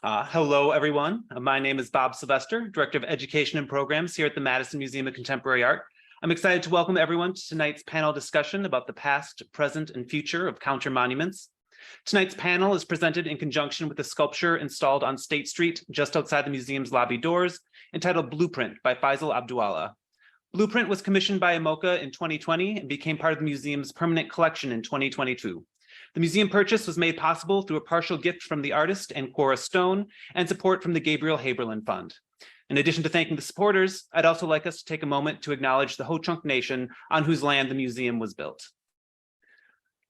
Hello, everyone. My name is Bob Sylvester, Director of Education and Programs here at the Madison Museum of Contemporary Art. I'm excited to welcome everyone to tonight's panel discussion about the past, present, and future of counter monuments. Tonight's panel is presented in conjunction with a sculpture installed on State Street, just outside the museum's lobby doors, entitled Blueprint by Faisal Abdu'Allah. Blueprint was commissioned by MMoCA in 2020 and became part of the museum's permanent collection in 2022. The museum purchase was made possible through a partial gift from the artist and Cora Stone and support from the Gabriel Haberlin Fund. In addition to thanking the supporters, I'd also like us to take a moment to acknowledge the Ho-Chunk Nation on whose land the museum was built.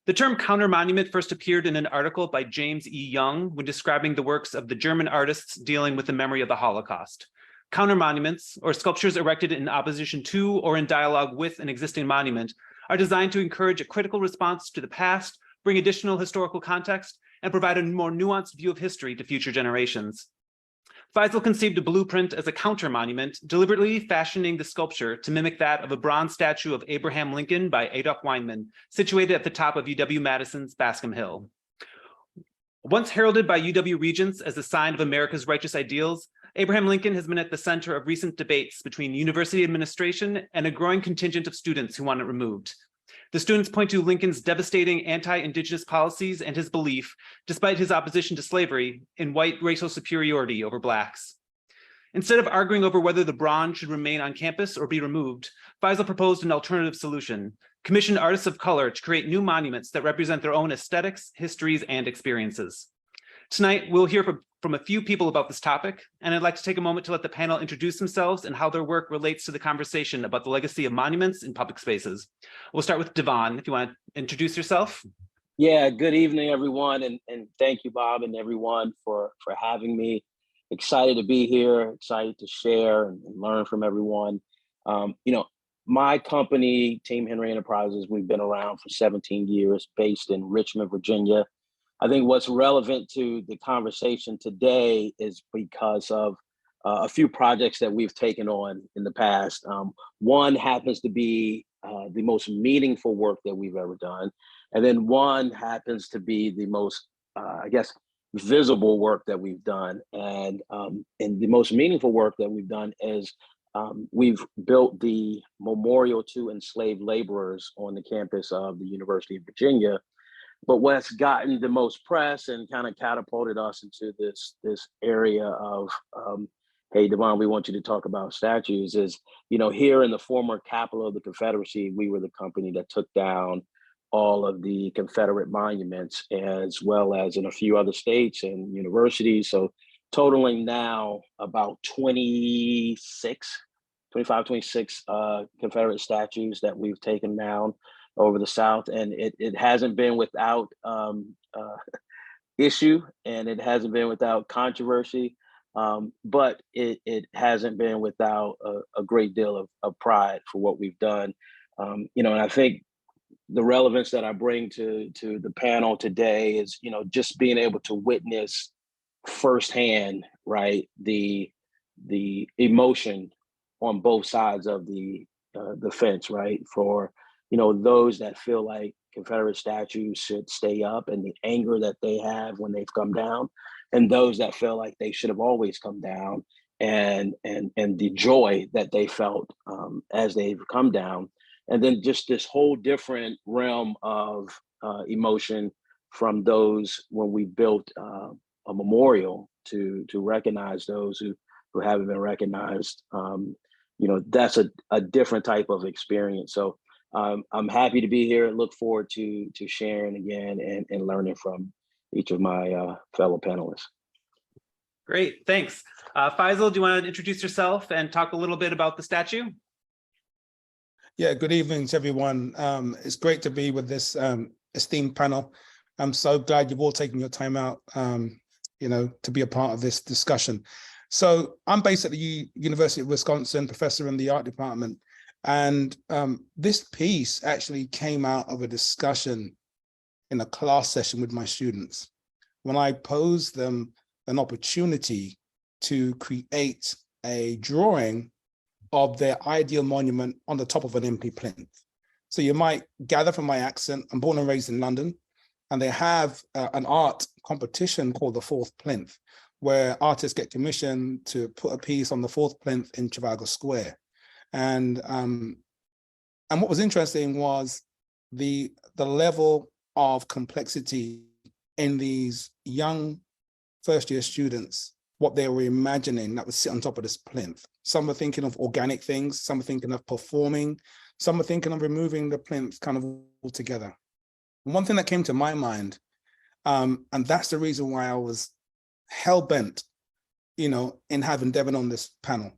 The term counter monument first appeared in an article by James E. Young when describing the works of the German artists dealing with the memory of the Holocaust. Counter monuments, or sculptures erected in opposition to or in dialogue with an existing monument, are designed to encourage a critical response to the past, bring additional historical context, and provide a more nuanced view of history to future generations. Faisal conceived a blueprint as a counter monument, deliberately fashioning the sculpture to mimic that of a bronze statue of Abraham Lincoln by Adolph Weinman, situated at the top of UW-Madison's Bascom Hill. Once heralded by UW Regents as a sign of America's righteous ideals, Abraham Lincoln has been at the center of recent debates between university administration and a growing contingent of students who want it removed. The students point to Lincoln's devastating anti-Indigenous policies and his belief, despite his opposition to slavery, in white racial superiority over Blacks. Instead of arguing over whether the bronze should remain on campus or be removed, Faisal proposed an alternative solution: commission artists of color to create new monuments that represent their own aesthetics, histories, and experiences. Tonight, we'll hear from a few people about this topic, and I'd like to take a moment to let the panel introduce themselves and how their work relates to the conversation about the legacy of monuments in public spaces. We'll start with Devon, if you want to introduce yourself. Yeah, good evening, everyone, and thank you, Bob, and everyone for having me. Excited to be here, excited to share and learn from everyone. My company, Team Henry Enterprises, we've been around for 17 years, based in Richmond, Virginia. I think what's relevant to the conversation today is because of a few projects that we've taken on in the past. One happens to be the most meaningful work that we've ever done. And then one happens to be the most, visible work that we've done. And the most meaningful work that we've done is we've built the memorial to enslaved laborers on the campus of the University of Virginia. But what's gotten the most press and kind of catapulted us into this area of, hey, Devon, we want you to talk about statues is, here in the former capital of the Confederacy, we were the company that took down all of the Confederate monuments, as well as in a few other states and universities. So totaling now about 26 Confederate statues that we've taken down over the South, and it hasn't been without issue, and it hasn't been without controversy, but it hasn't been without a great deal of pride for what we've done. And I think the relevance that I bring to the panel today is, just being able to witness firsthand, right, the emotion on both sides of the fence, right, for those that feel like Confederate statues should stay up and the anger that they have when they've come down, and those that feel like they should have always come down, and the joy that they felt as they've come down. And then just this whole different realm of emotion from those when we built a memorial to recognize those who haven't been recognized. That's a different type of experience. So I'm happy to be here and look forward to sharing again and learning from each of my fellow panelists. Great, thanks. Faisal, do you want to introduce yourself and talk a little bit about the statue? Yeah, good evening to everyone. It's great to be with this esteemed panel. I'm so glad you've all taken your time out, to be a part of this discussion. So I'm based at the University of Wisconsin, professor in the art department. And this piece actually came out of a discussion in a class session with my students when I posed them an opportunity to create a drawing of their ideal monument on the top of an empty plinth. So you might gather from my accent, I'm born and raised in London, and they have an art competition called the Fourth Plinth, where artists get commissioned to put a piece on the fourth plinth in Trafalgar Square. And what was interesting was the level of complexity in these young first-year students, what they were imagining that would sit on top of this plinth. Some were thinking of organic things, some were thinking of performing, some were thinking of removing the plinth kind of altogether. And one thing that came to my mind, and that's the reason why I was hell-bent, in having Devin on this panel,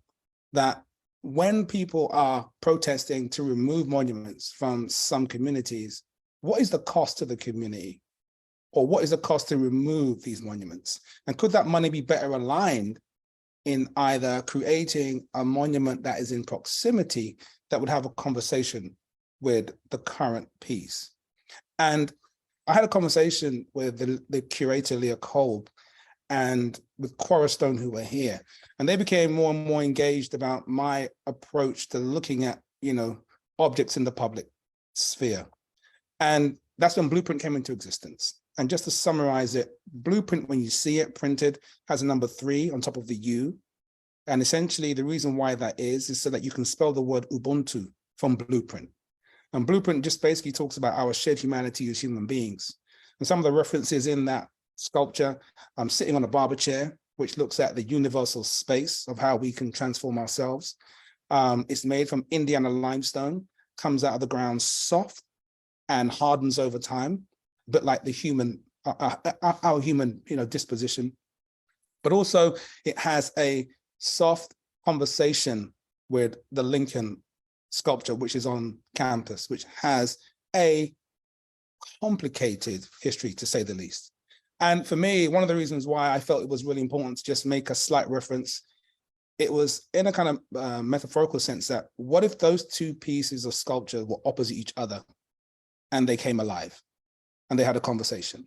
that when people are protesting to remove monuments from some communities, what is the cost to the community? Or what is the cost to remove these monuments? And could that money be better aligned in either creating a monument that is in proximity that would have a conversation with the current piece? And I had a conversation with the curator, Leah Kolb, and with Cornerstone, who were here, and they became more and more engaged about my approach to looking at, objects in the public sphere. And that's when Blu§eprint came into existence. And just to summarize it, Blu§eprint, when you see it printed, has a number 3 on top of the U. And essentially the reason why that is so that you can spell the word Ubuntu from Blu§eprint. And Blu§eprint just basically talks about our shared humanity as human beings. And some of the references in that sculpture, I'm sitting on a barber chair, which looks at the universal space of how we can transform ourselves. It's made from Indiana limestone, comes out of the ground soft and hardens over time, but like the human, our human, disposition. But also it has a soft conversation with the Lincoln sculpture, which is on campus, which has a complicated history, to say the least. And for me, one of the reasons why I felt it was really important to just make a slight reference, it was in a kind of metaphorical sense that what if those two pieces of sculpture were opposite each other and they came alive and they had a conversation?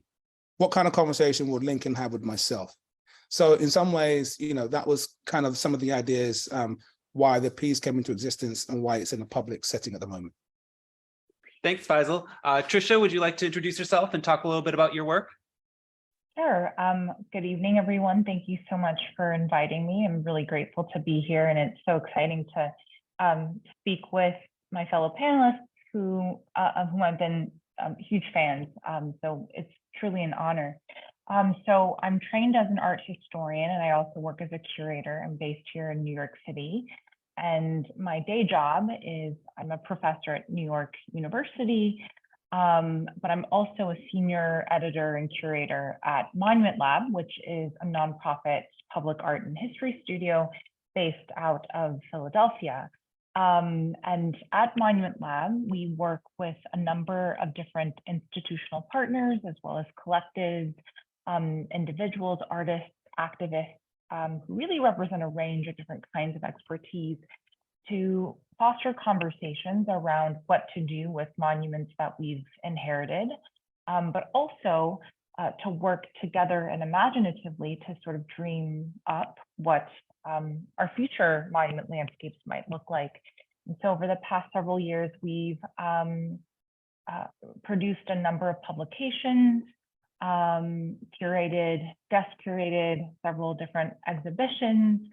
What kind of conversation would Lincoln have with myself? So in some ways, that was kind of some of the ideas why the piece came into existence and why it's in a public setting at the moment. Thanks, Faisal. Tricia, would you like to introduce yourself and talk a little bit about your work? Sure. Good evening, everyone. Thank you so much for inviting me. I'm really grateful to be here, and it's so exciting to speak with my fellow panelists of whom I've been huge fans. So it's truly an honor. So I'm trained as an art historian, and I also work as a curator. I'm based here in New York City. And my day job is I'm a professor at New York University, but I'm also a senior editor and curator at Monument Lab, which is a nonprofit public art and history studio based out of Philadelphia. And at Monument Lab, we work with a number of different institutional partners, as well as collectives, individuals, artists, activists, who really represent a range of different kinds of expertise to foster conversations around what to do with monuments that we've inherited, but also to work together and imaginatively to sort of dream up what our future monument landscapes might look like. And so over the past several years, we've produced a number of publications, guest curated several different exhibitions.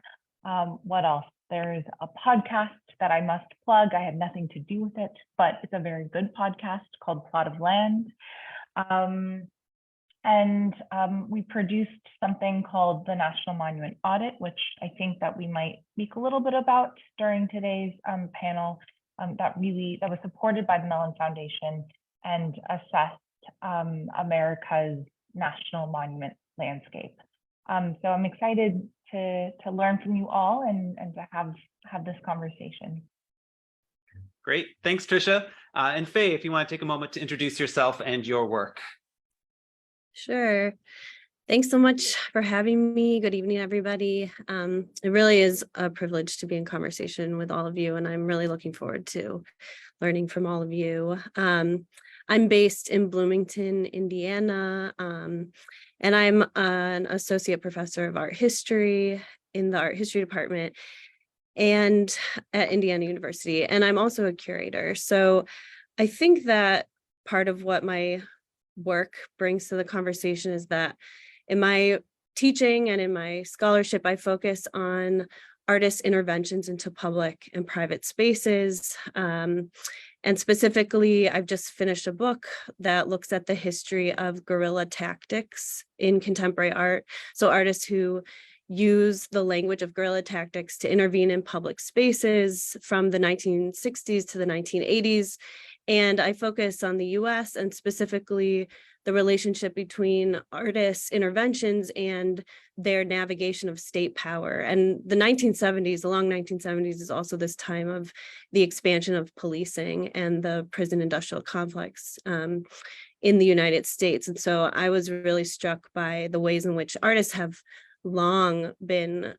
What else? There's a podcast that I must plug. I had nothing to do with it, but it's a very good podcast called Plot of Land. We produced something called the National Monument Audit, which I think that we might speak a little bit about during today's panel, that was supported by the Mellon Foundation and assessed America's national monument landscape. So I'm excited to learn from you all and to have this conversation. Great, thanks, Tricia. And Faye, if you want to take a moment to introduce yourself and your work. Sure. Thanks so much for having me. Good evening, everybody. It really is a privilege to be in conversation with all of you, and I'm really looking forward to learning from all of you. I'm based in Bloomington, Indiana, and I'm an associate professor of art history in the art history department and at Indiana University, and I'm also a curator. So I think that part of what my work brings to the conversation is that in my teaching and in my scholarship, I focus on artists' interventions into public and private spaces. And specifically, I've just finished a book that looks at the history of guerrilla tactics in contemporary art. So artists who use the language of guerrilla tactics to intervene in public spaces from the 1960s to the 1980s. And I focus on the US and specifically the relationship between artists' interventions and their navigation of state power. And the 1970s, the long 1970s, is also this time of the expansion of policing and the prison industrial complex in the United States. And so I was really struck by the ways in which artists have long been,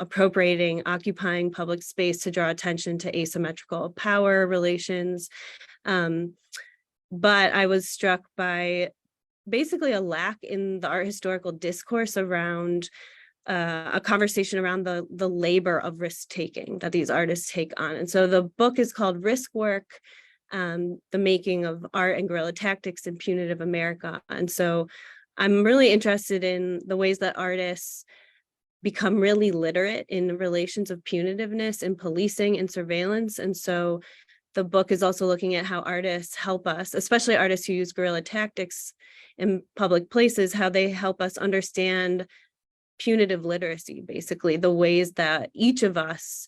appropriating, occupying public space to draw attention to asymmetrical power relations. But I was struck by basically a lack in the art historical discourse around a conversation around the labor of risk taking that these artists take on. And so the book is called Risk Work, the Making of Art and Guerrilla Tactics in Punitive America. And so I'm really interested in the ways that artists become really literate in the relations of punitiveness and policing and surveillance. And so the book is also looking at how artists help us, especially artists who use guerrilla tactics in public places, how they help us understand punitive literacy, basically the ways that each of us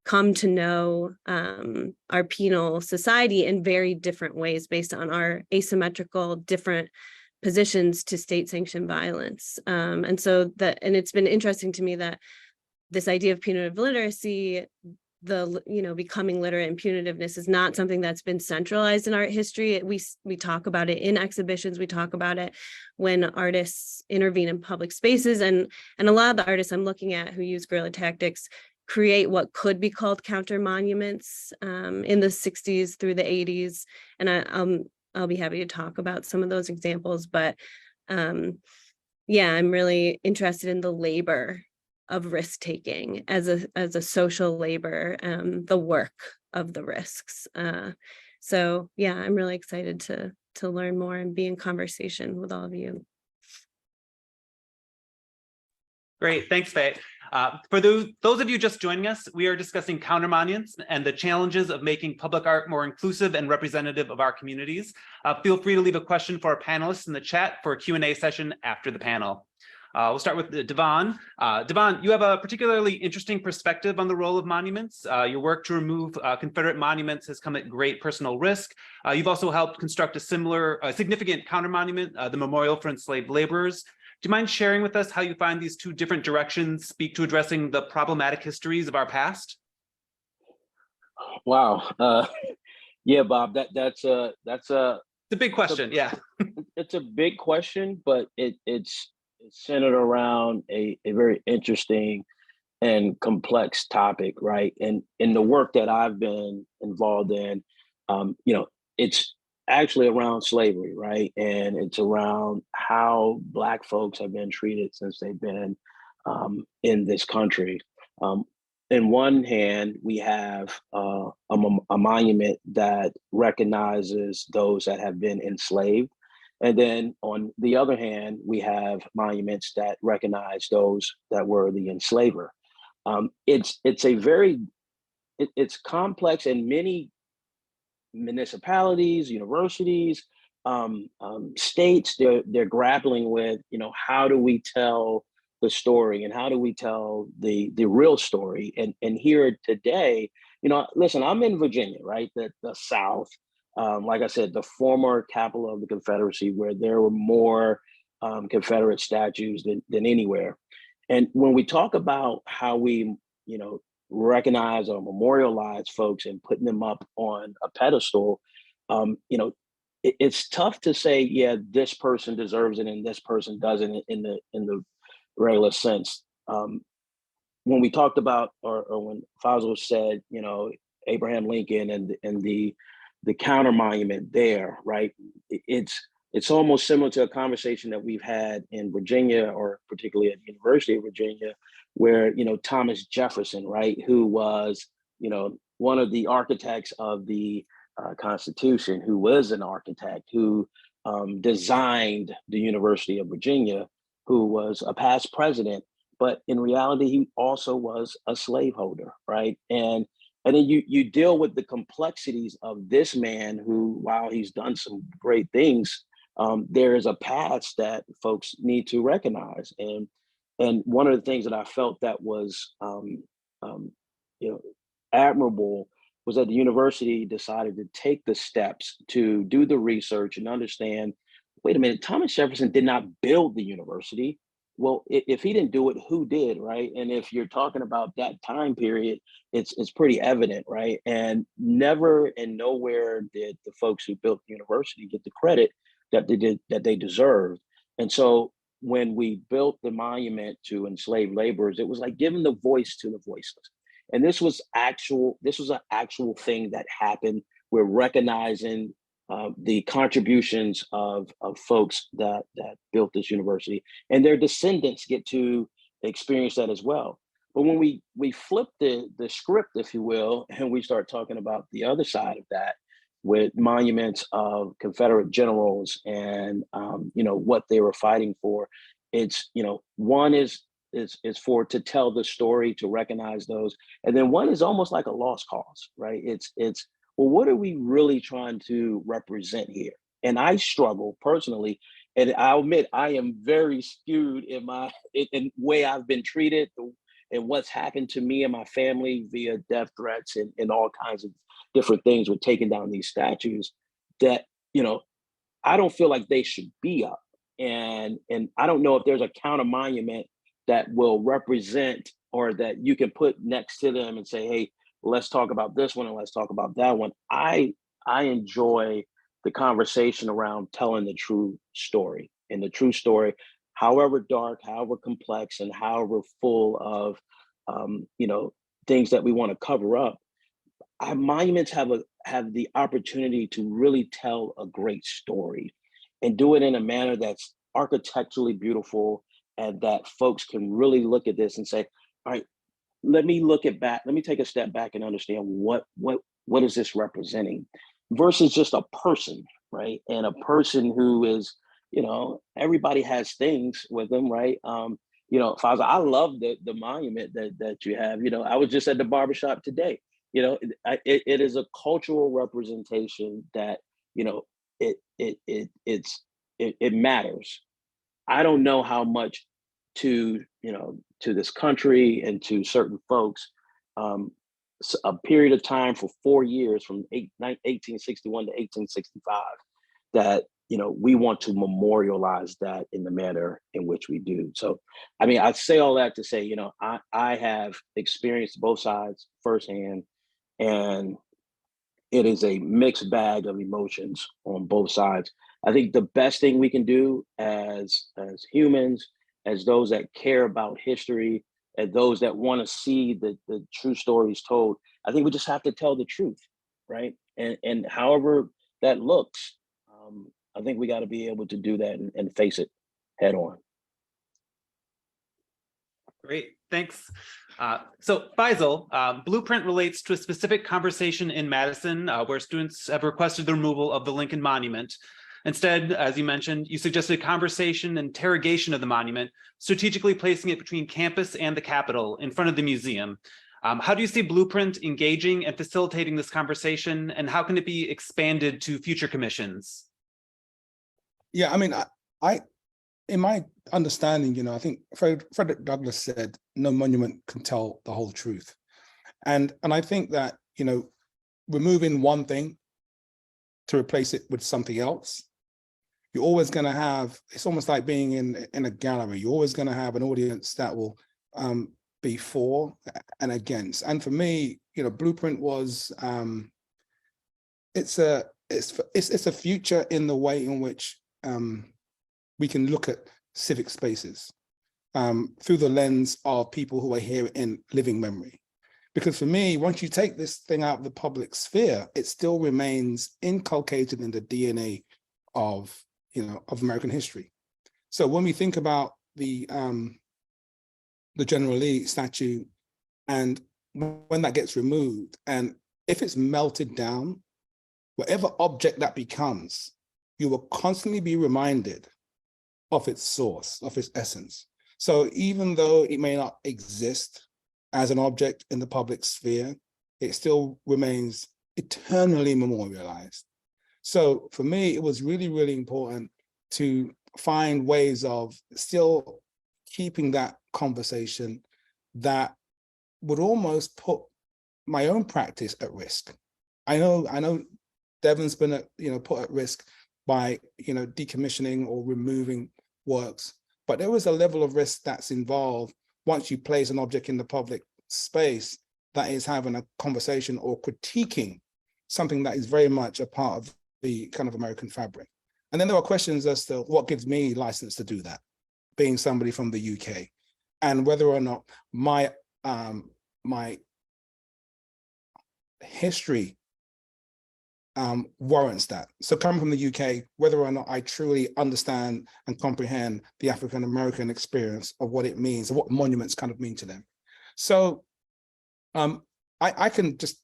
come to know our penal society in very different ways based on our asymmetrical, different positions to state-sanctioned violence. And it's been interesting to me that this idea of punitive literacy, becoming literate in punitiveness, is not something that's been centralized in art history. We talk about it in exhibitions, we talk about it when artists intervene in public spaces, and a lot of the artists I'm looking at who use guerrilla tactics create what could be called counter monuments in the 60s through the 80s. And I'll be happy to talk about some of those examples, but I'm really interested in the labor of risk taking as a social labor, the work of the risks. I'm really excited to learn more and be in conversation with all of you. Great, thanks, Faye. For those of you just joining us, we are discussing counter monuments and the challenges of making public art more inclusive and representative of our communities. Feel free to leave a question for our panelists in the chat for a Q&A session after the panel. We'll start with Devon. Devon, you have a particularly interesting perspective on the role of monuments. Your work to remove Confederate monuments has come at great personal risk. You've also helped construct a significant counter monument, the Memorial for Enslaved Laborers. Do you mind sharing with us how you find these two different directions speak to addressing the problematic histories of our past? Wow. Yeah, Bob, that's a big question. Yeah. It's a big question, but it's centered around a very interesting and complex topic, right? And in the work that I've been involved in, it's actually around slavery, right? And it's around how Black folks have been treated since they've been in this country. In one hand, we have a monument that recognizes those that have been enslaved. And then on the other hand, we have monuments that recognize those that were the enslaver. It's complex, and many municipalities, universities, states, they're grappling with, how do we tell the story and how do we tell the real story? And here today, listen, I'm in Virginia, right? The South. Like I said, the former capital of the Confederacy, where there were more Confederate statues than anywhere. And when we talk about how we, recognize or memorialize folks and putting them up on a pedestal, it's tough to say, yeah, this person deserves it and this person doesn't in the regular sense. When we talked about, or when Faisal said, Abraham Lincoln and the counter monument there, right? It's almost similar to a conversation that we've had in Virginia, or particularly at the University of Virginia, where, Thomas Jefferson, right, who was, one of the architects of the Constitution, who was an architect, who designed the University of Virginia, who was a past president, but in reality, he also was a slaveholder, right? And then you deal with the complexities of this man who, while he's done some great things, there is a past that folks need to recognize. And one of the things that I felt that was admirable was that the university decided to take the steps to do the research and understand, wait a minute, Thomas Jefferson did not build the university. Well, if he didn't do it, who did, right? And if you're talking about that time period, it's pretty evident, right? And never and nowhere did the folks who built the university get the credit that they deserved. And so when we built the monument to enslaved laborers, it was like giving the voice to the voiceless. And this was an actual thing that happened. We're recognizing the contributions of folks that built this university, and their descendants get to experience that as well. But when we flip the script, if you will, and we start talking about the other side of that, with monuments of Confederate generals and what they were fighting for, it's one is for to tell the story, to recognize those, and then one is almost like a lost cause, right? It's well, what are we really trying to represent here? And I struggle personally, and I'll admit I am very skewed in in way I've been treated and what's happened to me and my family via death threats and all kinds of different things with taking down these statues that, I don't feel like they should be up. And I don't know if there's a counter monument that will represent, or that you can put next to them and say, hey, let's talk about this one and let's talk about that one. I enjoy the conversation around telling the true story, and the true story, however dark, however complex, and however full of things that we want to cover up. Our monuments have the opportunity to really tell a great story and do it in a manner that's architecturally beautiful, and that folks can really look at this and say, all right, let me take a step back and understand what is this representing, versus just a person, right? And a person who is, everybody has things with them, right? Faisal, I love the monument that you have. I was just at the barbershop today. It is a cultural representation that, it matters. I don't know how much to this country and to certain folks, a period of time for 4 years from 1861 to 1865, that we want to memorialize that in the manner in which we do. So, I mean, I say all that to say, I have experienced both sides firsthand, and it is a mixed bag of emotions on both sides. I think the best thing we can do as humans, as those that care about history, as those that want to see the true stories told, I think we just have to tell the truth, right? And however that looks, I think we got to be able to do that and face it head on. Great, thanks. So Faisal, Blueprint relates to a specific conversation in Madison where students have requested the removal of the Lincoln Monument. Instead, as you mentioned, you suggested a conversation and interrogation of the monument, strategically placing it between campus and the Capitol in front of the museum. How do you see Blueprint engaging and facilitating this conversation, and how can it be expanded to future commissions? Yeah, I mean, I in my understanding, I think Frederick Douglass said, no monument can tell the whole truth. And I think that, removing one thing to replace it with something else, you're always going to have, it's almost like being in a gallery. You're always going to have an audience that will be for and against. And for me, Blueprint was, it's a future in the way in which we can look at civic spaces through the lens of people who are here in living memory. Because for me, once you take this thing out of the public sphere, it still remains inculcated in the DNA of American history. So when we think about the General Lee statue, and when that gets removed, and if it's melted down, whatever object that becomes, you will constantly be reminded of its source, of its essence. So even though it may not exist as an object in the public sphere, it still remains eternally memorialized. So for me, it was really, really important to find ways of still keeping that conversation that would almost put my own practice at risk. I know Devon's been put at risk by decommissioning or removing works, but there was a level of risk that's involved once you place an object in the public space that is having a conversation or critiquing something that is very much a part of the kind of American fabric. And then there are questions as to what gives me license to do that, being somebody from the UK, and whether or not my my history warrants that. So coming from the UK, whether or not I truly understand and comprehend the African-American experience of what it means and what monuments kind of mean to them. So I can just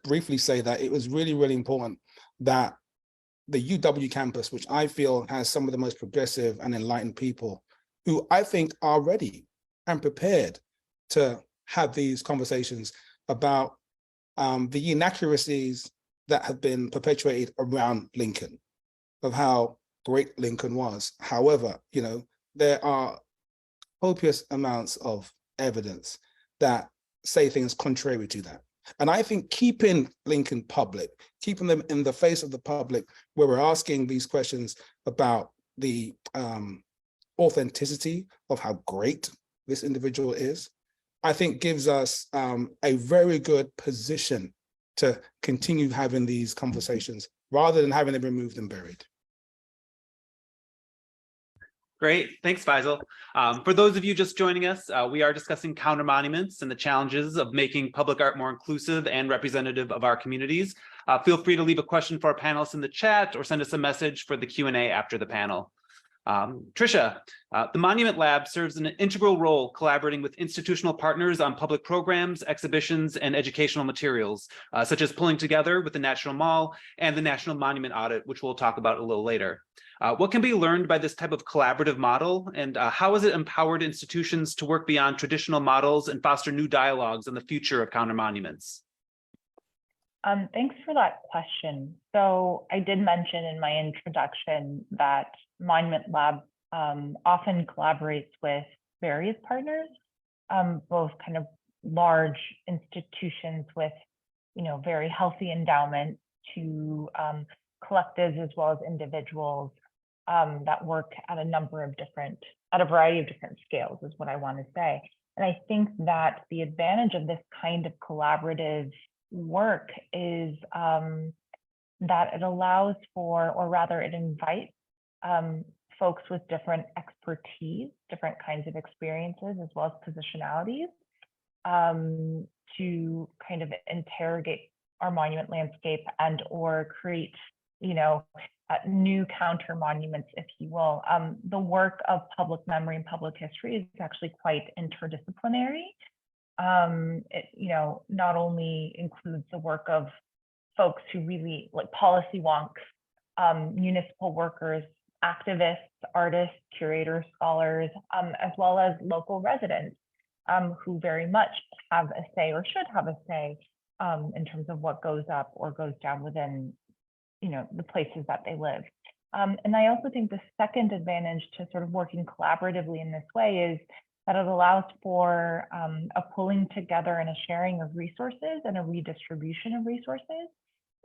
briefly say that it was really, really important that the UW campus, which I feel has some of the most progressive and enlightened people who I think are ready and prepared to have these conversations about the inaccuracies that have been perpetuated around Lincoln, of how great Lincoln was. However, there are copious amounts of evidence that say things contrary to that. And I think keeping Lincoln public, keeping them in the face of the public, where we're asking these questions about the authenticity of how great this individual is, I think gives us a very good position to continue having these conversations rather than having them removed and buried. Great, thanks, Faisal. For those of you just joining us, we are discussing counter monuments and the challenges of making public art more inclusive and representative of our communities. Feel free to leave a question for our panelists in the chat or send us a message for the Q&A after the panel. Tricia, the Monument Lab serves an integral role collaborating with institutional partners on public programs, exhibitions, and educational materials, such as pulling together with the National Mall and the National Monument Audit, which we'll talk about a little later. What can be learned by this type of collaborative model, and how has it empowered institutions to work beyond traditional models and foster new dialogues on the future of counter monuments? Thanks for that question. So I did mention in my introduction that Monument Lab often collaborates with various partners, both kind of large institutions with, very healthy endowments to collectives as well as individuals that work at a variety of different scales is what I want to say. And I think that the advantage of this kind of collaborative work is that it allows for, or rather it invites folks with different expertise, different kinds of experiences, as well as positionalities, to kind of interrogate our monument landscape and or create, new counter monuments, if you will. The work of public memory and public history is actually quite interdisciplinary. It, not only includes the work of folks who really like policy wonks, municipal workers, activists, artists, curators, scholars, as well as local residents who very much have a say or should have a say in terms of what goes up or goes down within, the places that they live. And I also think the second advantage to sort of working collaboratively in this way is that it allows for a pulling together and a sharing of resources and a redistribution of resources.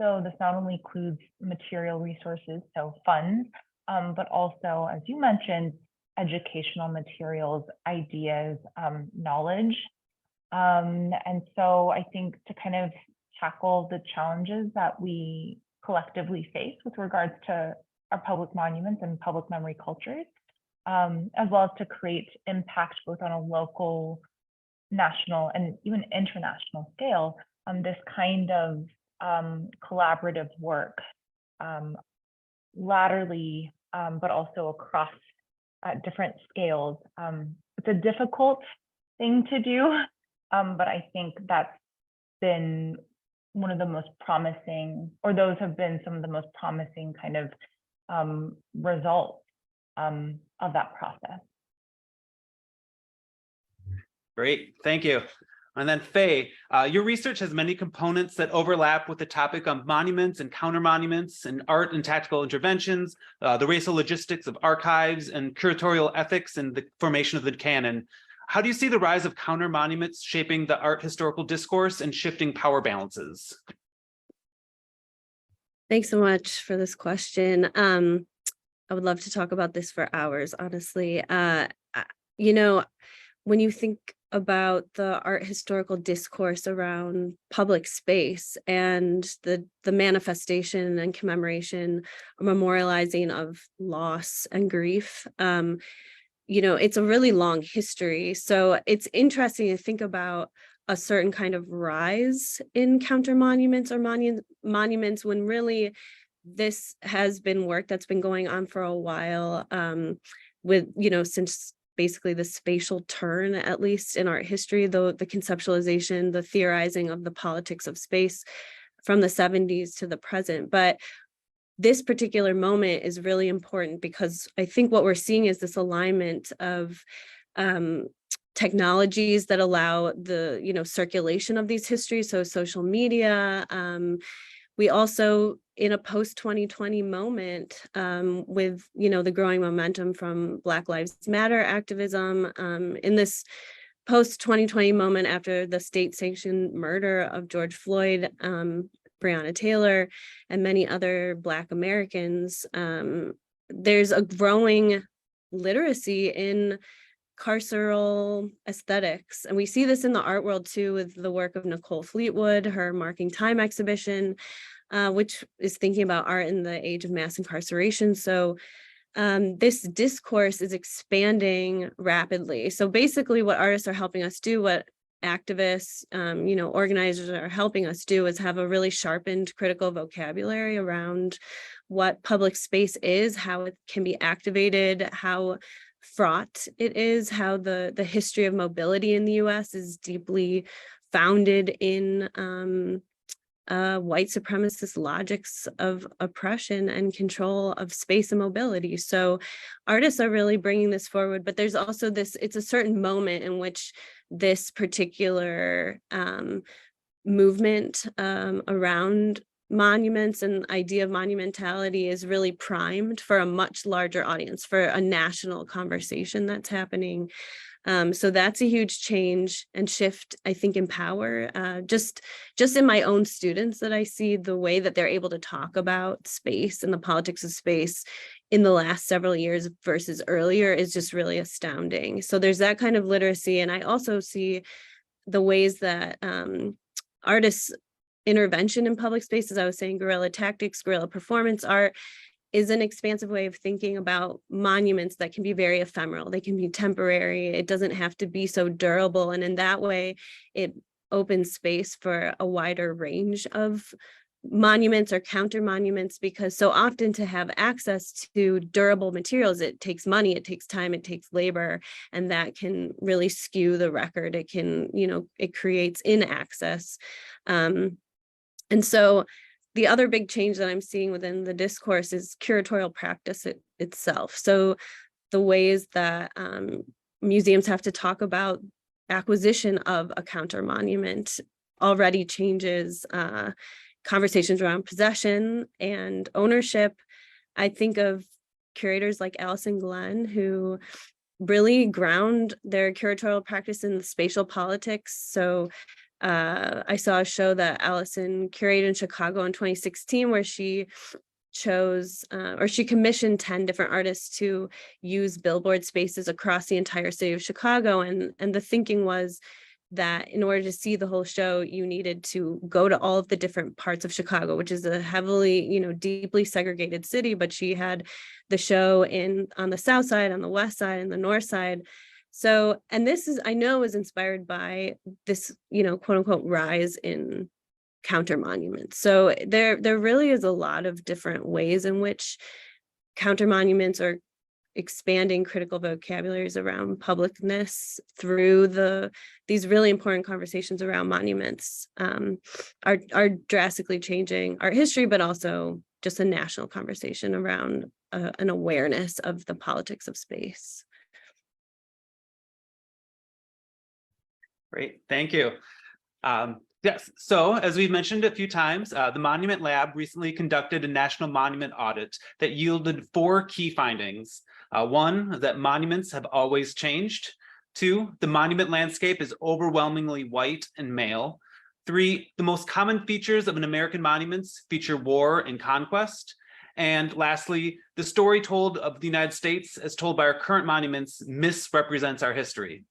So this not only includes material resources, so funds, but also, as you mentioned, educational materials, ideas, knowledge. And so I think to kind of tackle the challenges that we collectively face with regards to our public monuments and public memory cultures, as well as to create impact both on a local, national, and even international scale, this kind of collaborative work, laterally, but also across different scales. It's a difficult thing to do, but I think that's been one of the most promising, or those have been some of the most promising kind of results that process. Great, thank you. And then Faye, your research has many components that overlap with the topic of monuments and counter monuments and art and tactical interventions, the racial logistics of archives and curatorial ethics and the formation of the canon. How do you see the rise of counter monuments shaping the art historical discourse and shifting power balances? Thanks so much for this question. I would love to talk about this for hours, honestly. You know, when you think about the art historical discourse around public space and the manifestation and commemoration or memorializing of loss and grief, you know, it's a really long history. So it's interesting to think about a certain kind of rise in counter monuments or monuments when really this has been work that's been going on for a while, with, you know, since basically the spatial turn, at least in art history, the conceptualization, the theorizing of the politics of space from the 70s to the present. But this particular moment is really important because I think what we're seeing is this alignment of technologies that allow the, you know, circulation of these histories. So social media. We also, in a post-2020 moment, with, you know, the growing momentum from Black Lives Matter activism, in this post-2020 moment after the state-sanctioned murder of George Floyd, Breonna Taylor, and many other Black Americans, there's a growing literacy in carceral aesthetics. And we see this in the art world too, with the work of Nicole Fleetwood, her Marking Time exhibition, which is thinking about art in the age of mass incarceration. So this discourse is expanding rapidly. So basically what artists are helping us do, what activists, you know, organizers are helping us do is have a really sharpened critical vocabulary around what public space is, how it can be activated, how fraught it is, how the history of mobility in the US is deeply founded in white supremacist logics of oppression and control of space and mobility. So artists are really bringing this forward, but there's also this, it's a certain moment in which this particular movement around monuments and idea of monumentality is really primed for a much larger audience, for a national conversation that's happening. So that's a huge change and shift, I think, in power. Just in my own students, that I see the way that they're able to talk about space and the politics of space in the last several years versus earlier is just really astounding. So there's that kind of literacy. And I also see the ways that artists' intervention in public spaces, I was saying guerrilla tactics, guerrilla performance art, is an expansive way of thinking about monuments that can be very ephemeral. They can be temporary. It doesn't have to be so durable. And in that way, it opens space for a wider range of monuments or counter monuments, because so often to have access to durable materials, it takes money, it takes time, it takes labor, and that can really skew the record. It can, you know, it creates inaccess. And so the other big change that I'm seeing within the discourse is curatorial practice itself. So the ways that museums have to talk about acquisition of a counter monument already changes conversations around possession and ownership. I think of curators like Allison Glenn, who really ground their curatorial practice in the spatial politics. So I saw a show that Allison curated in Chicago in 2016, where she chose or she commissioned 10 different artists to use billboard spaces across the entire city of Chicago. And the thinking was that in order to see the whole show, you needed to go to all of the different parts of Chicago, which is a heavily, you know, deeply segregated city. But she had the show on the south side, on the west side, and the north side. So, and this is, I know, is inspired by this, you know, quote unquote, rise in counter monuments. So there really is a lot of different ways in which counter monuments are expanding critical vocabularies around publicness through these really important conversations around monuments are drastically changing art history, but also just a national conversation around an awareness of the politics of space. Great, thank you. Yes, so as we've mentioned a few times, the Monument Lab recently conducted a national monument audit that yielded 4 key findings. 1, that monuments have always changed. 2, the monument landscape is overwhelmingly white and male. 3, the most common features of an American monuments feature war and conquest. And lastly, the story told of the United States as told by our current monuments misrepresents our history.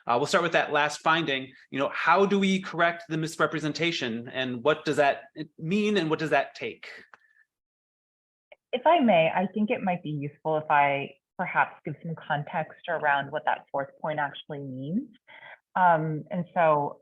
We'll start with that last finding. How do we correct the misrepresentation, and what does that mean, and what does that take? If I may, I think it might be useful if I perhaps give some context around what that 4th point actually means. And so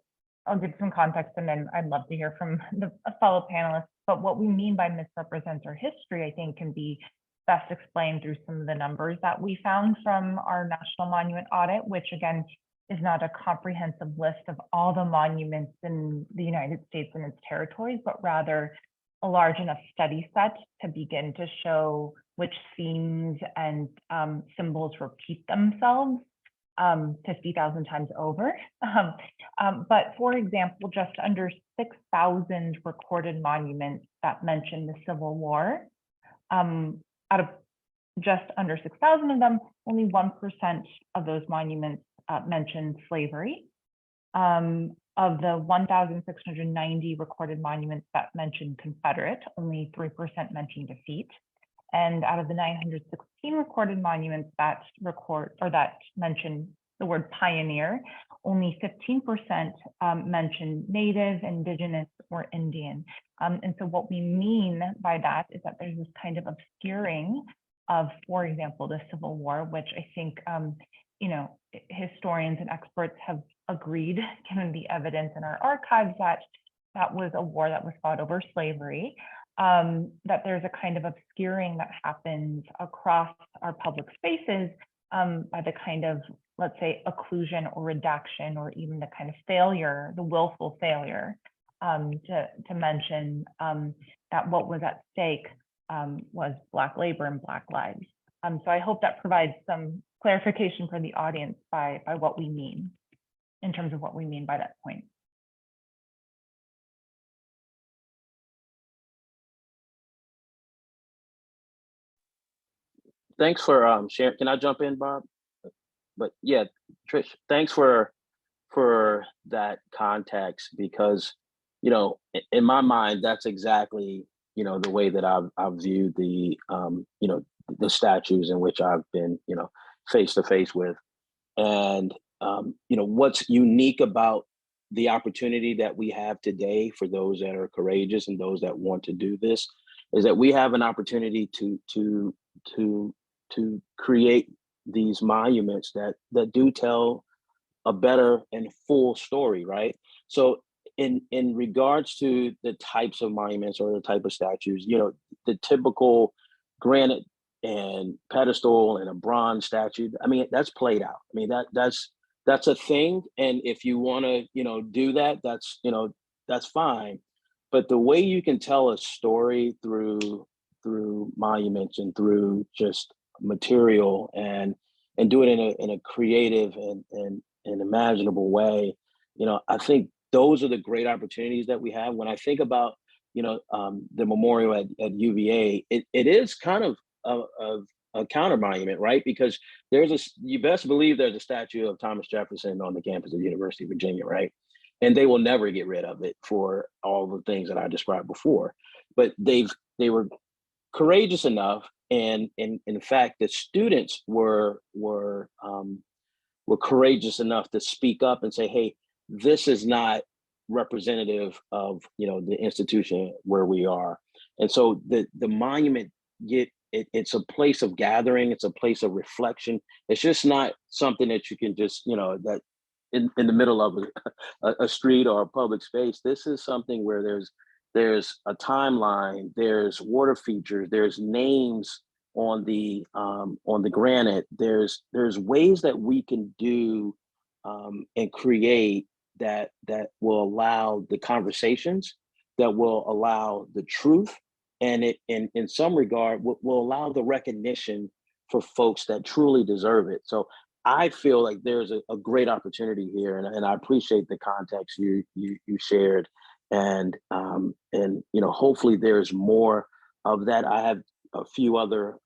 I'll give some context, and then I'd love to hear from the fellow panelists. But what we mean by misrepresents our history, I think, can be best explained through some of the numbers that we found from our national monument audit, which again is not a comprehensive list of all the monuments in the United States and its territories, but rather a large enough study set to begin to show which themes and symbols repeat themselves 50,000 times over. But for example, just under 6,000 recorded monuments that mention the Civil War. Out of just under 6,000 of them, only 1% of those monuments mentioned slavery. Of the 1,690 recorded monuments that mention Confederate, only 3% mention defeat. And out of the 916 recorded monuments that mention the word pioneer, only 15% mention Native, Indigenous, or Indian. And so what we mean by that is that there's this kind of obscuring of, for example, the Civil War, which I think historians and experts have agreed, given the evidence in our archives, that that was a war that was fought over slavery, that there's a kind of obscuring that happens across our public spaces by the kind of, let's say, occlusion or redaction, or even the kind of failure, the willful failure to mention that what was at stake was Black labor and Black lives. So I hope that provides some clarification for the audience by what we mean, in terms of what we mean by that point. Thanks for sharing. Can I jump in, Bob? But yeah, Trish, thanks for that context, because in my mind, that's exactly the way that I've viewed the the statues in which I've been face to face with. And what's unique about the opportunity that we have today for those that are courageous and those that want to do this is that we have an opportunity to create these monuments that do tell a better and full story, right? So in regards to the types of monuments or the type of statues, the typical granite and pedestal and a bronze statue, I mean, that's played out. I mean, that's a thing. And if you want to, do that, that's fine. But the way you can tell a story through monuments and through just material and do it in a creative and imaginable way, I think those are the great opportunities that we have. When I think about, the memorial at UVA, it is kind of a counter monument, right? Because you best believe there's a statue of Thomas Jefferson on the campus of the University of Virginia, right? And they will never get rid of it for all the things that I described before. But they were courageous enough, and in fact, the students were courageous enough to speak up and say, "Hey, this is not representative of the institution where we are." And so the monument it's a place of gathering. It's a place of reflection. It's just not something that you can just that in the middle of a street or a public space. This is something where there's a timeline, there's water features, there's names on the granite. There's ways that we can do and create that will allow the conversations, that will allow the truth, and it in some regard will allow the recognition for folks that truly deserve it. So I feel like there's a great opportunity here, and I appreciate the context you shared, and hopefully there's more of that. I have a few other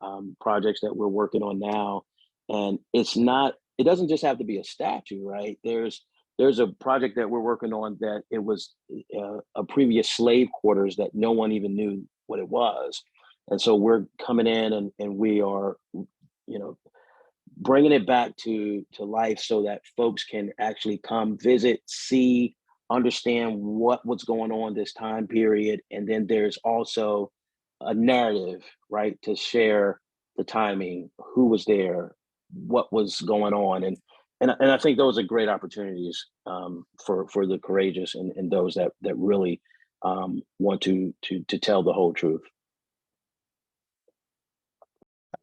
projects that we're working on now, and it doesn't just have to be a statue, right? There's a project that we're working on that it was a previous slave quarters that no one even knew what it was, and so we're coming in and we are, bringing it back to life so that folks can actually come visit, see, understand what's going on this time period. And then there's also a narrative, right, to share the timing, who was there, what was going on. And I think those are great opportunities for the courageous and those that really want to tell the whole truth.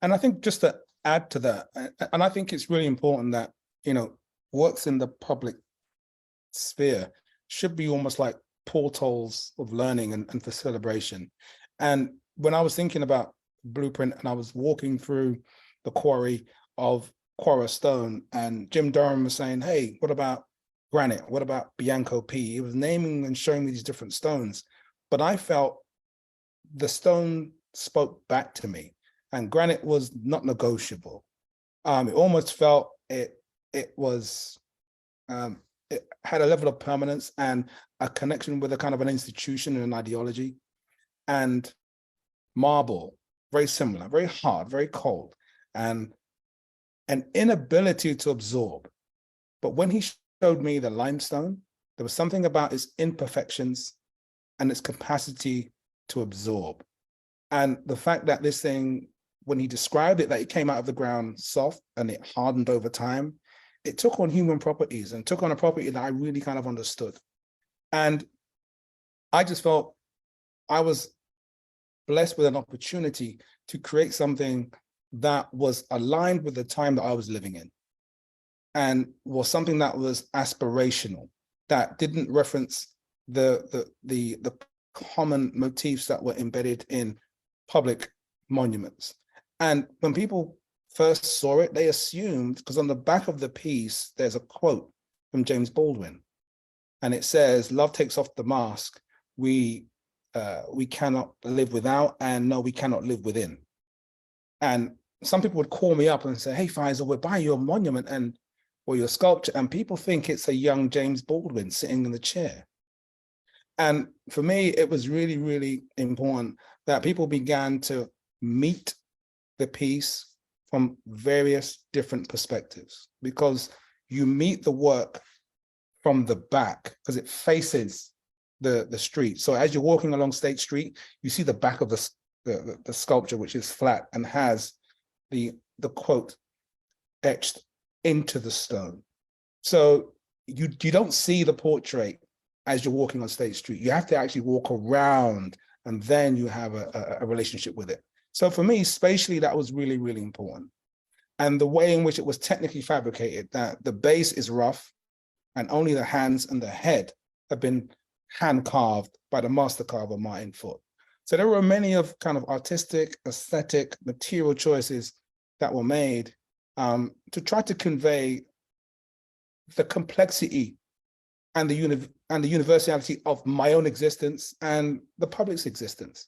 And I think just to add to that, and I think it's really important that, works in the public sphere should be almost like portals of learning and for celebration. And when I was thinking about Blueprint and I was walking through the quarry of Quarra Stone, and Jim Durham was saying, hey, what about granite? What about Bianco P? He was naming and showing me these different stones, but I felt the stone spoke back to me. And granite was not negotiable. It almost felt it had a level of permanence and a connection with a kind of an institution and an ideology. And marble, very similar, very hard, very cold, and an inability to absorb. But when he showed me the limestone, there was something about its imperfections and its capacity to absorb. And the fact that this thing, when he described it, that it came out of the ground soft and it hardened over time, it took on human properties and took on a property that I really kind of understood. And I just felt I was blessed with an opportunity to create something that was aligned with the time that I was living in, and was something that was aspirational, that didn't reference the common motifs that were embedded in public monuments. And when people first saw it, they assumed, because on the back of the piece, there's a quote from James Baldwin, and it says, love takes off the mask, we cannot live without, and no, we cannot live within. And some people would call me up and say, hey, Faisal, we're buying your monument or your sculpture, and people think it's a young James Baldwin sitting in the chair. And for me, it was really, really important that people began to meet the piece from various different perspectives, because you meet the work from the back because it faces the street. So as you're walking along State Street, you see the back of the sculpture, which is flat and has the quote etched into the stone. So you don't see the portrait as you're walking on State Street. You have to actually walk around, and then you have a relationship with it. So for me, spatially, that was really, really important. And the way in which it was technically fabricated, that the base is rough and only the hands and the head have been hand carved by the master carver, Martin Foote. So there were many of kind of artistic, aesthetic, material choices that were made to try to convey the complexity and the universality of my own existence and the public's existence.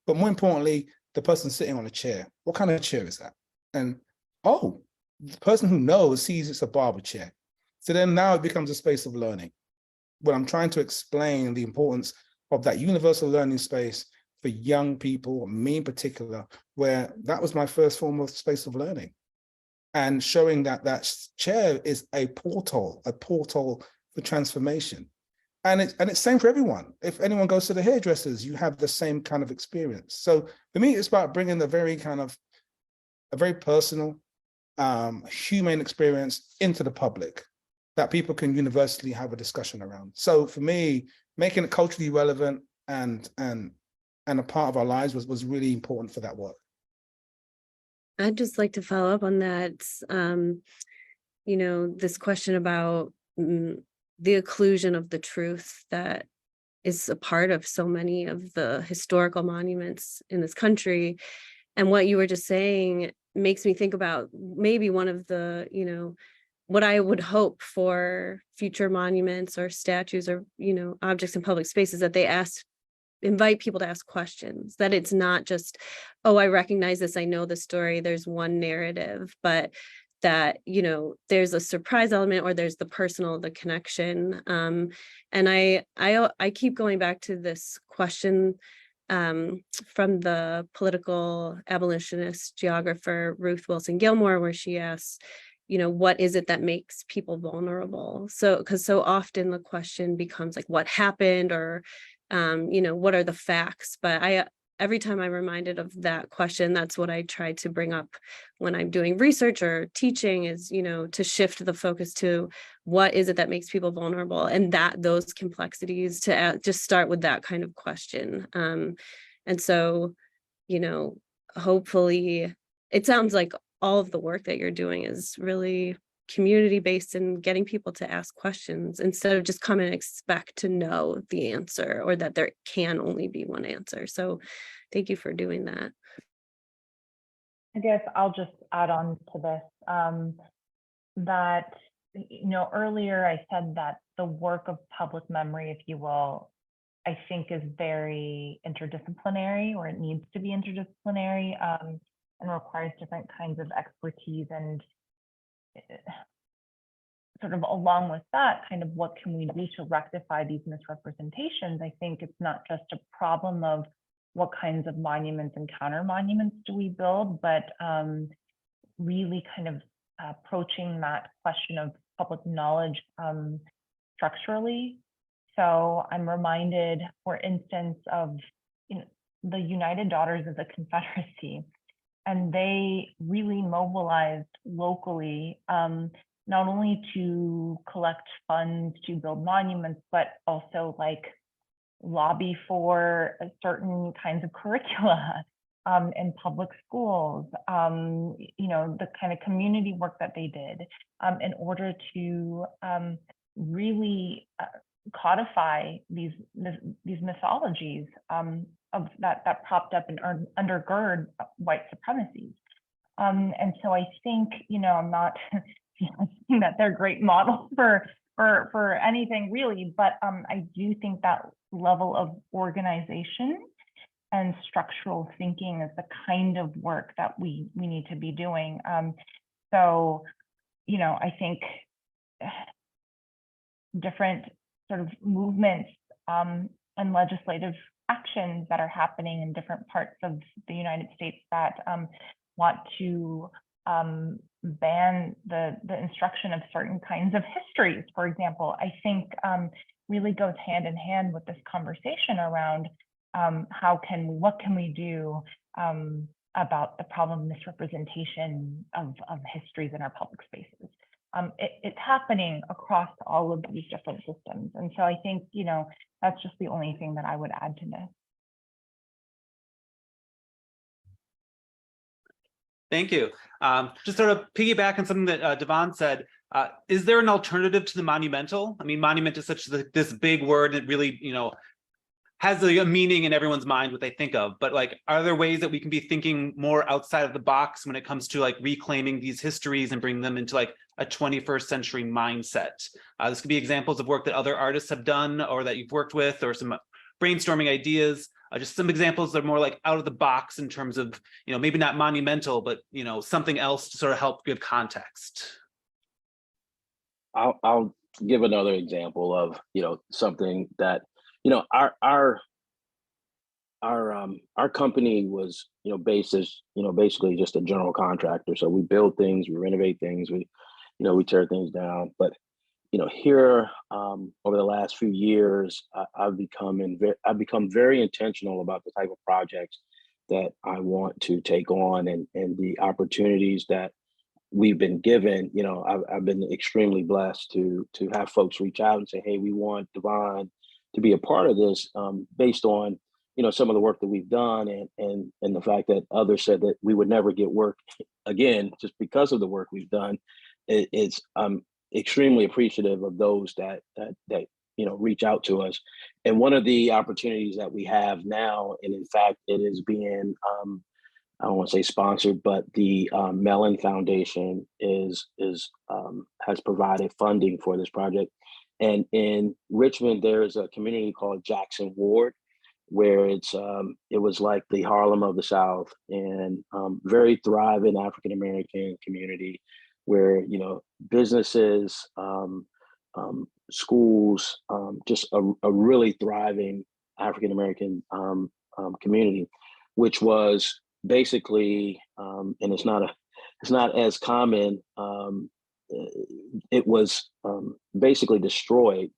But more importantly, the person sitting on a chair. What kind of chair is that? And oh, the person who knows sees it's a barber chair. So then now it becomes a space of learning, when I'm trying to explain the importance of that universal learning space for young people, me in particular, where that was my first form of space of learning. And showing that that chair is a portal for transformation. And it's same for everyone. If anyone goes to the hairdressers, you have the same kind of experience. So for me, it's about bringing a very personal, humane experience into the public that people can universally have a discussion around. So for me, making it culturally relevant and a part of our lives was really important for that work. I'd just like to follow up on that. This question about the occlusion of the truth that is a part of so many of the historical monuments in this country. And what you were just saying makes me think about maybe one of the, what I would hope for future monuments or statues or, objects in public spaces, that they invite people to ask questions, that it's not just, oh, I recognize this, I know the story, there's one narrative, but that, there's a surprise element, or there's the personal, the connection. And I keep going back to this question from the political abolitionist geographer Ruth Wilson Gilmore, where she asks, what is it that makes people vulnerable? So, because so often the question becomes like, what happened, or, what are the facts? But every time I'm reminded of that question, that's what I try to bring up when I'm doing research or teaching, is, to shift the focus to what is it that makes people vulnerable, and that those complexities, to just start with that kind of question. And so, hopefully it sounds like all of the work that you're doing is really community-based and getting people to ask questions instead of just come and expect to know the answer, or that there can only be one answer. So thank you for doing that. I guess I'll just add on to this, that, earlier I said that the work of public memory, if you will, I think is very interdisciplinary, or it needs to be interdisciplinary, and requires different kinds of expertise. And sort of along with that, kind of what can we do to rectify these misrepresentations? I think it's not just a problem of what kinds of monuments and counter monuments do we build, but really kind of approaching that question of public knowledge structurally. So I'm reminded, for instance, of the United Daughters of the Confederacy, and they really mobilized locally, not only to collect funds to build monuments, but also like lobby for certain kinds of curricula in public schools, the kind of community work that they did in order to really codify these mythologies of that propped up and undergird white supremacy. And so I think, I'm not saying that they're great models for anything really, but I do think that level of organization and structural thinking is the kind of work that we need to be doing. So, I think different sort of movements and legislative actions that are happening in different parts of the United States that want to ban the instruction of certain kinds of histories, for example, I think really goes hand in hand with this conversation around what can we do about the problem of misrepresentation of histories in our public spaces. It's happening across all of these different systems. And so I think, that's just the only thing that I would add to this. Thank you. Just sort of piggyback on something that Devon said, is there an alternative to the monumental? I mean, monument is such this big word that really, has a meaning in everyone's mind what they think of, but like, are there ways that we can be thinking more outside of the box when it comes to like reclaiming these histories and bring them into like a 21st century mindset? This could be examples of work that other artists have done or that you've worked with, or some brainstorming ideas. Just some examples that are more like out of the box in terms of, maybe not monumental, but, something else to sort of help give context. I'll give another example of, something that, our company was, based as, basically just a general contractor. So we build things, we renovate things, we tear things down. But, here over the last few years, I've become very intentional about the type of projects that I want to take on and the opportunities that we've been given. I've been extremely blessed to have folks reach out and say, hey, we want Devon to be a part of this, based on some of the work that we've done and the fact that others said that we would never get work again just because of the work we've done. I'm extremely appreciative of those that reach out to us. And one of the opportunities that we have now, and in fact, it is being, I don't want to say sponsored, but the Mellon Foundation has provided funding for this project. And in Richmond, there's a community called Jackson Ward, where it was like the Harlem of the South, and very thriving African-American community where, businesses, schools, just a really thriving African-American community, which was basically, and it's not as common, it was basically destroyed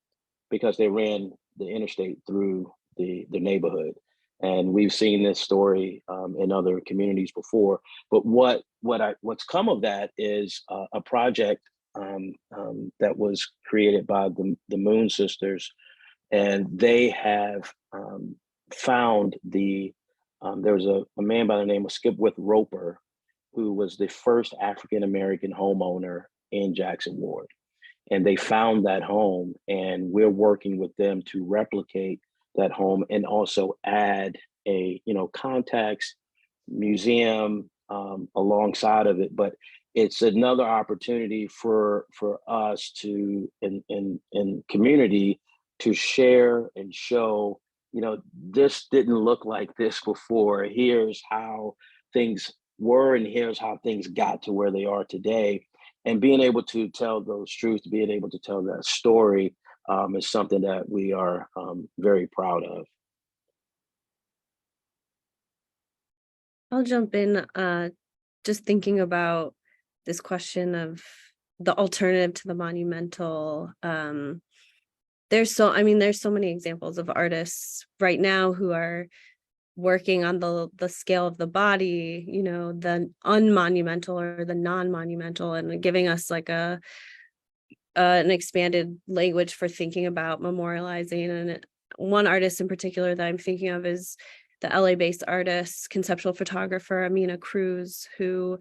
because they ran the interstate through the neighborhood. And we've seen this story in other communities before. But what's come of that is a project that was created by the Moon Sisters, and they have found there was a man by the name of Skipwith Roper, who was the first African-American homeowner in Jackson Ward. And they found that home, and we're working with them to replicate that home and also add a context museum alongside of it. But it's another opportunity for us to in community to share and show, this didn't look like this before. Here's how things were, and here's how things got to where they are today. And being able to tell those truths, being able to tell that story is something that we are very proud of. I'll jump in, just thinking about this question of the alternative to the monumental. There's so many examples of artists right now who are working on the scale of the body, the unmonumental or the non-monumental, and giving us like an expanded language for thinking about memorializing. And one artist in particular that I'm thinking of is the LA-based artist, conceptual photographer Amina Cruz, who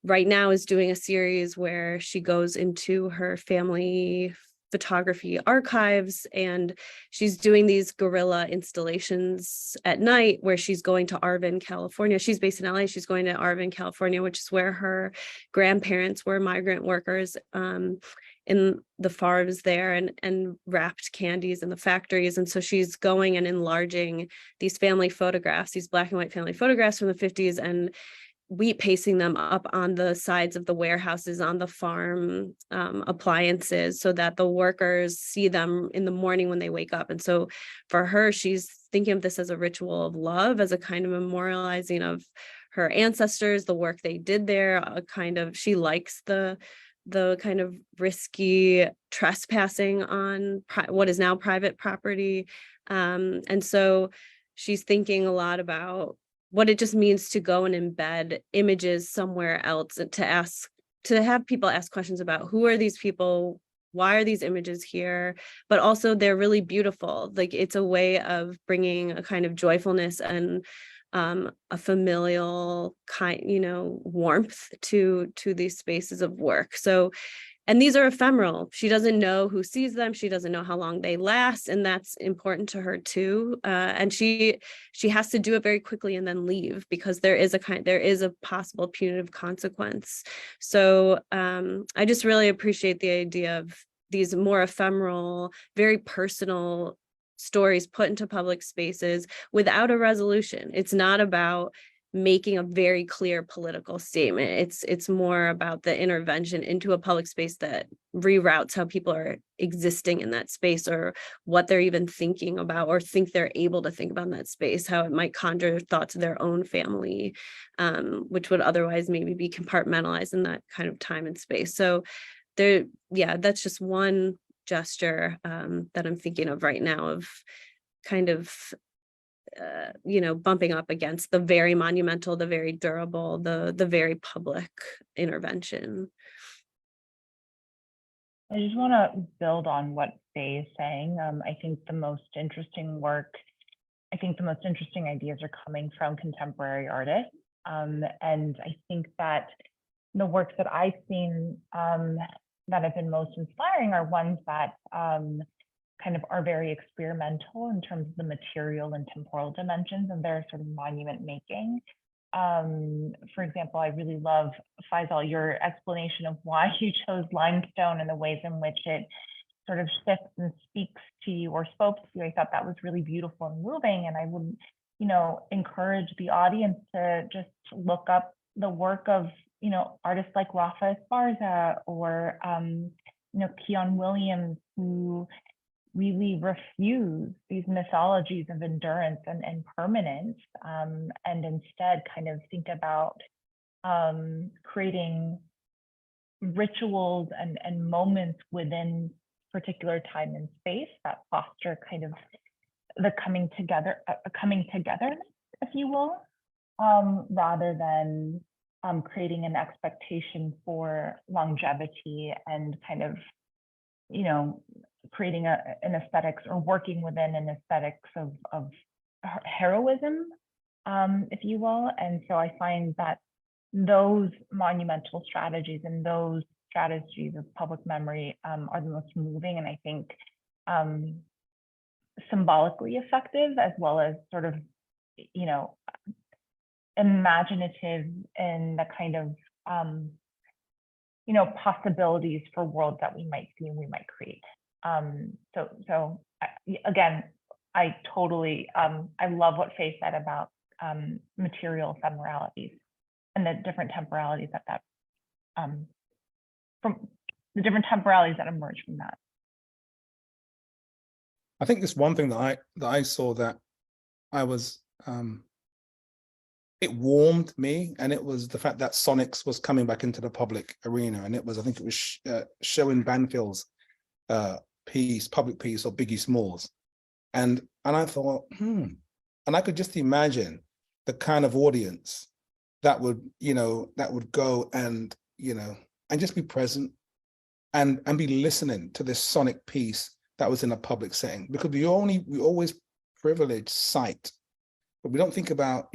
right now is doing a series where she goes into her family photography archives, and she's doing these guerrilla installations at night where she's going to Arvin, California. She's based in LA. She's going to Arvin, California, which is where her grandparents were migrant workers in the farms there, and wrapped candies in the factories. And so she's going and enlarging these family photographs, these black and white family photographs from the 50s, and wheat pasting them up on the sides of the warehouses, on the farm appliances, so that the workers see them in the morning when they wake up. And so for her, she's thinking of this as a ritual of love, as a kind of memorializing of her ancestors, the work they did there, she likes the kind of risky trespassing on what is now private property. And so she's thinking a lot about what it just means to go and embed images somewhere else, and to have people ask questions about who are these people, why are these images here, but also they're really beautiful. Like, it's a way of bringing a kind of joyfulness and a familial kind, warmth to these spaces of work. So, and these are ephemeral. She doesn't know who sees them. She doesn't know how long they last. And that's important to her too. And she has to do it very quickly and then leave, because there is a possible punitive consequence. So I just really appreciate the idea of these more ephemeral, very personal stories put into public spaces without a resolution. It's not about making a very clear political statement. It's more about the intervention into a public space that reroutes how people are existing in that space, or what they're even thinking about, or think they're able to think about in that space, how it might conjure thoughts of their own family, which would otherwise maybe be compartmentalized in that kind of time and space. So that's just one gesture that I'm thinking of right now, of kind of bumping up against the very monumental, the very durable, the very public intervention. I just want to build on what Faye is saying. I think the most interesting ideas are coming from contemporary artists. And I think that the works that I've seen that have been most inspiring are ones that kind of are very experimental in terms of the material and temporal dimensions of their sort of monument making. For example, I really love, Faisal, your explanation of why you chose limestone and the ways in which it sort of shifts and speaks to you or spoke to you. I thought that was really beautiful and moving. And I would, encourage the audience to just look up the work of, artists like Rafa Esparza or, Keon Williams, who really refuse these mythologies of endurance and permanence, and instead kind of think about creating rituals and moments within particular time and space that foster kind of the coming together, if you will, rather than creating an expectation for longevity and kind of, creating an aesthetics or working within an aesthetics of heroism, if you will. And so I find that those monumental strategies and those strategies of public memory are the most moving, and I think symbolically effective, as well as sort of, imaginative in the kind of, possibilities for worlds that we might see and we might create. So again, I totally, I love what Faye said about material ephemeralities and the different temporalities that from the different temporalities that emerge from that. I think this one thing that I saw that I was, it warmed me, and it was the fact that Sonics was coming back into the public arena, and I think it was showing Banfield's public piece of Biggie Smalls, and I thought, and I could just imagine the kind of audience that would, that would go and, and just be present and be listening to this sonic piece that was in a public setting, because we always privilege sight, but we don't think about,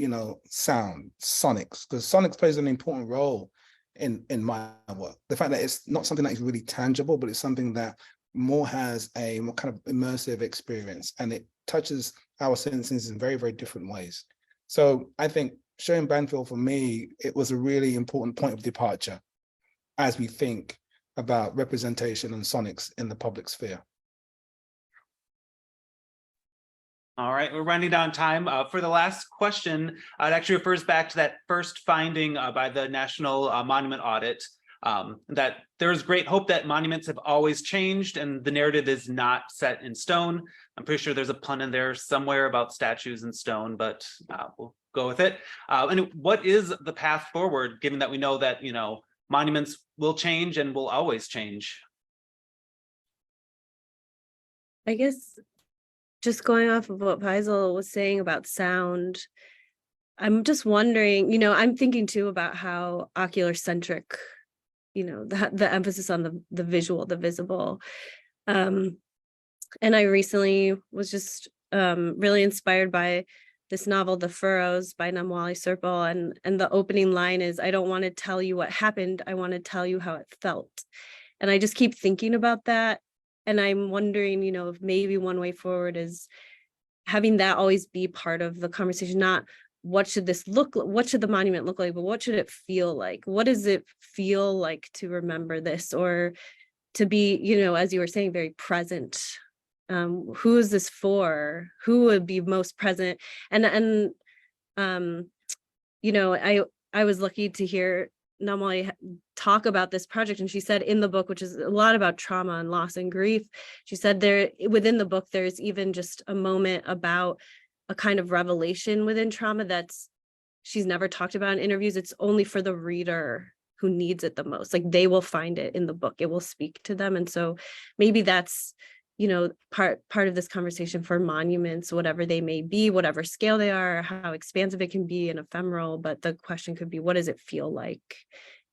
sound, sonics, because sonics plays an important role in my work. The fact that it's not something that is really tangible, but it's something that more has a more kind of immersive experience, and it touches our senses in very, very different ways. So I think showing Banfield, for me, it was a really important point of departure as we think about representation and sonics in the public sphere. All right, we're running down time. For the last question, it actually refers back to that first finding by the National Monument Audit, that there is great hope that monuments have always changed and the narrative is not set in stone. I'm pretty sure there's a pun in there somewhere about statues in stone, but we'll go with it. And what is the path forward, given that we know that, monuments will change and will always change? I guess just going off of what Faisal was saying about sound, I'm just wondering, I'm thinking too about how ocular centric, the emphasis on the visual, the visible. And I recently was just really inspired by this novel, The Furrows by Namwali Serpal. And the opening line is, I don't want to tell you what happened. I want to tell you how it felt. And I just keep thinking about that. And I'm wondering, if maybe one way forward is having that always be part of the conversation, not what should this look like, what should the monument look like, but what should it feel like? What does it feel like to remember this, or to be, as you were saying, very present? Who is this for? Who would be most present? And I was lucky to hear Namwali talk about this project, and she said in the book, which is a lot about trauma and loss and grief, she said within the book there's even just a moment about a kind of revelation within trauma she's never talked about in interviews. It's only for the reader who needs it the most. Like, they will find it in the book, it will speak to them. And so maybe that's part of this conversation for monuments, whatever they may be, whatever scale they are, how expansive it can be and ephemeral. But the question could be, what does it feel like,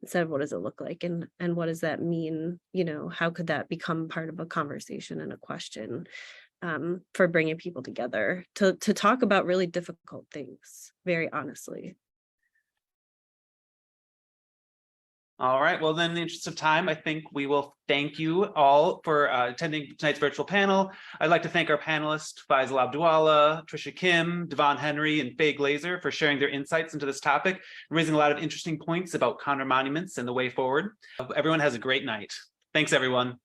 instead of what does it look like, and what does that mean? How could that become part of a conversation and a question for bringing people together to talk about really difficult things, very honestly. All right, well then in the interest of time, I think we will thank you all for attending tonight's virtual panel. I'd like to thank our panelists, Faisal Abdu'Allah, Patricia Kim, Devon Henry, and Faye Glazer for sharing their insights into this topic, and raising a lot of interesting points about counter monuments and the way forward. Everyone has a great night. Thanks, everyone.